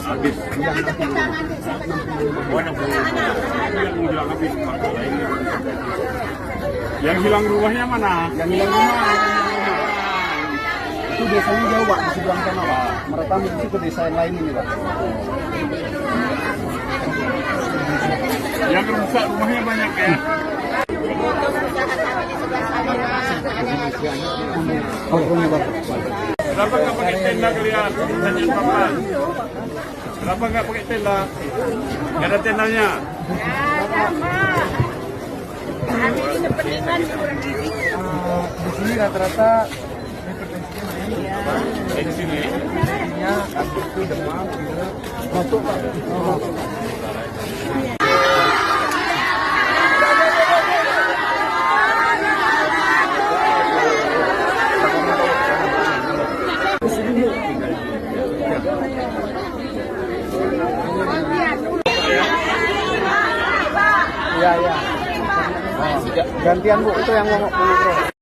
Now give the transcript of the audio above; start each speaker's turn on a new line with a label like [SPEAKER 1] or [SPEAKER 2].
[SPEAKER 1] Habis. Yang hilang rumahnya mana?
[SPEAKER 2] Yang hilang rumah. Itu desanya jauh Pak, di seberang sana Pak. Mereka mengisi ke desa yang lain ini Pak.
[SPEAKER 1] Yang rusak rumahnya banyak ya? Kenapa nggak pakai tenda kalian? Tanya Bapak. Kenapa nggak pakai tenda? Nggak ada tendanya?
[SPEAKER 2] Di sini rata-rata
[SPEAKER 1] Di sini.
[SPEAKER 2] itu demam, masuk Pak. Iya. Gantian Bu, itu yang ngomong.